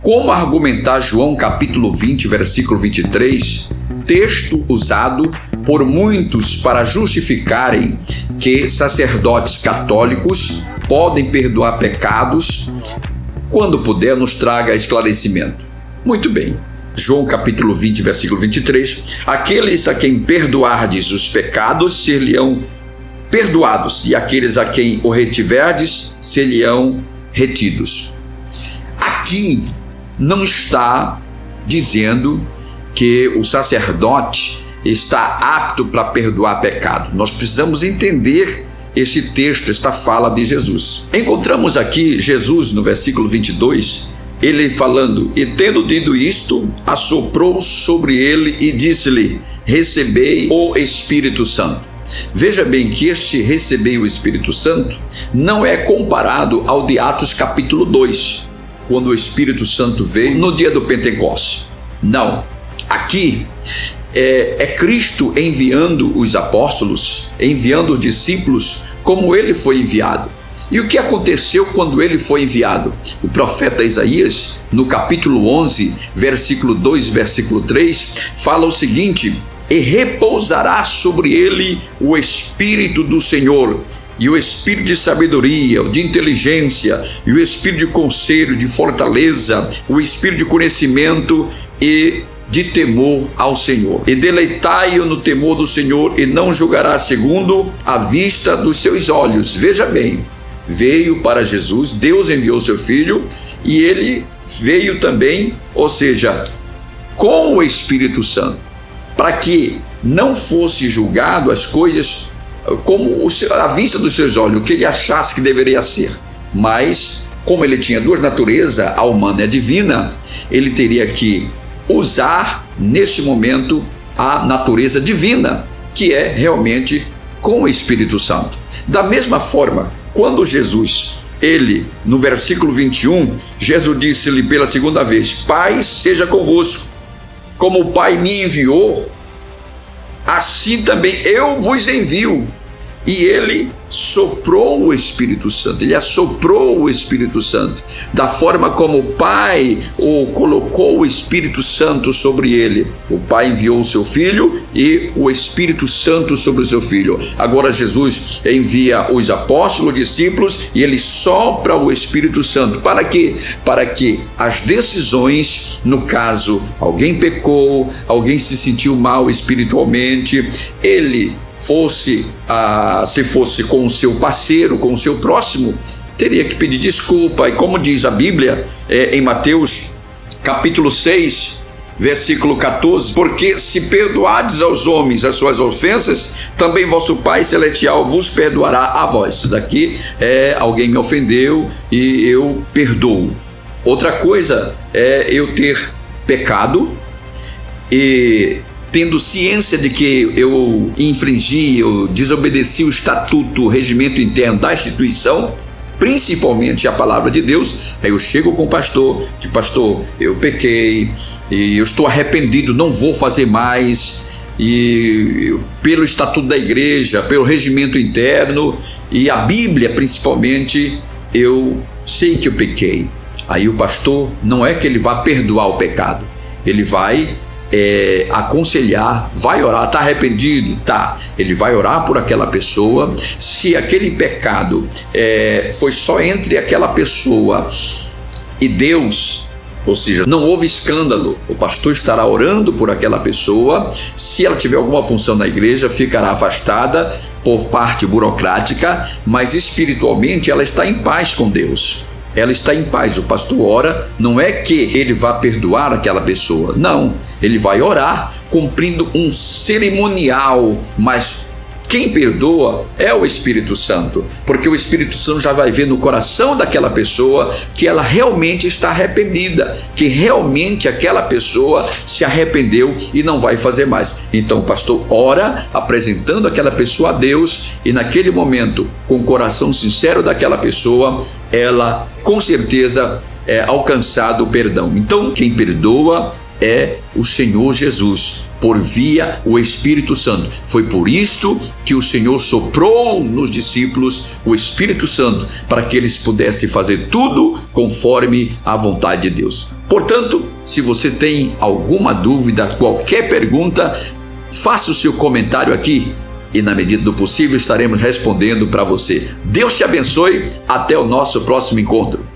Como argumentar João capítulo 20, versículo 23, texto usado por muitos para justificarem que sacerdotes católicos podem perdoar pecados? Quando puder, nos traga esclarecimento. Muito bem. João capítulo 20, versículo 23, aqueles a quem perdoardes os pecados ser-lhe-ão perdoados, e aqueles a quem o retiverdes ser-lhe-ão retidos. Aqui não está dizendo que o sacerdote está apto para perdoar pecados. Nós precisamos entender este texto, esta fala de Jesus. Encontramos aqui Jesus no versículo 22, ele falando: e tendo dito isto, assoprou sobre ele e disse-lhe: recebei o Espírito Santo. Veja bem que este receber o Espírito Santo não é comparado ao de Atos capítulo 2, quando o Espírito Santo veio no dia do Pentecostes. Não, aqui é Cristo enviando os apóstolos, enviando os discípulos como ele foi enviado. E o que aconteceu quando ele foi enviado? O profeta Isaías, no capítulo 11, versículo 2, versículo 3, fala o seguinte: e repousará sobre ele o Espírito do Senhor, e o Espírito de sabedoria, de inteligência, e o Espírito de conselho, de fortaleza, o Espírito de conhecimento e de temor ao Senhor. E deleitai-o no temor do Senhor, e não julgará segundo a vista dos seus olhos. Veja bem, veio para Jesus, Deus enviou seu Filho, e ele veio também, ou seja, com o Espírito Santo, para que não fosse julgado as coisas como a vista dos seus olhos, o que ele achasse que deveria ser. Mas, como ele tinha duas naturezas, a humana e a divina, ele teria que usar, neste momento, a natureza divina, que é realmente com o Espírito Santo. Da mesma forma, quando Jesus, no versículo 21, Jesus disse-lhe pela segunda vez: Pai seja convosco, como o Pai me enviou, assim também eu vos envio. E ele soprou o Espírito Santo, ele assoprou o Espírito Santo, da forma como o Pai colocou o Espírito Santo sobre ele. O Pai enviou o seu Filho e o Espírito Santo sobre o seu Filho. Agora Jesus envia os apóstolos, discípulos, e ele sopra o Espírito Santo. Para quê? Para que as decisões, no caso, alguém pecou, alguém se sentiu mal espiritualmente, ele se fosse com o seu parceiro, com o seu próximo, teria que pedir desculpa. E como diz a Bíblia, em Mateus capítulo 6, versículo 14, porque se perdoardes aos homens as suas ofensas, também vosso Pai Celestial vos perdoará a vós. Isso daqui alguém me ofendeu e eu perdoo. Outra coisa é eu ter pecado e tendo ciência de que eu infringi, eu desobedeci o estatuto, o regimento interno da instituição, principalmente a palavra de Deus, aí eu chego com o pastor, de pastor, eu pequei, e eu estou arrependido, não vou fazer mais, e pelo estatuto da igreja, pelo regimento interno, e a Bíblia principalmente, eu sei que eu pequei. Aí o pastor, não é que ele vá perdoar o pecado, ele vai aconselhar, vai orar. Está arrependido? Tá. Ele vai orar por aquela pessoa. Se aquele pecado foi só entre aquela pessoa e Deus, ou seja, não houve escândalo, o pastor estará orando por aquela pessoa. Se ela tiver alguma função na igreja, ficará afastada por parte burocrática, mas espiritualmente ela está em paz com Deus. Ela está em paz. O pastor ora, não é que ele vá perdoar aquela pessoa, não, ele vai orar cumprindo um cerimonial, mas quem perdoa é o Espírito Santo, porque o Espírito Santo já vai ver no coração daquela pessoa que ela realmente está arrependida, que realmente aquela pessoa se arrependeu e não vai fazer mais. Então o pastor ora apresentando aquela pessoa a Deus, e naquele momento, com o coração sincero daquela pessoa, ela com certeza alcançado o perdão. Então quem perdoa é o Senhor Jesus, por via o Espírito Santo. Foi por isto que o Senhor soprou nos discípulos o Espírito Santo, para que eles pudessem fazer tudo conforme a vontade de Deus. Portanto, se você tem alguma dúvida, qualquer pergunta, faça o seu comentário aqui e, na medida do possível, estaremos respondendo para você. Deus te abençoe. Até o nosso próximo encontro.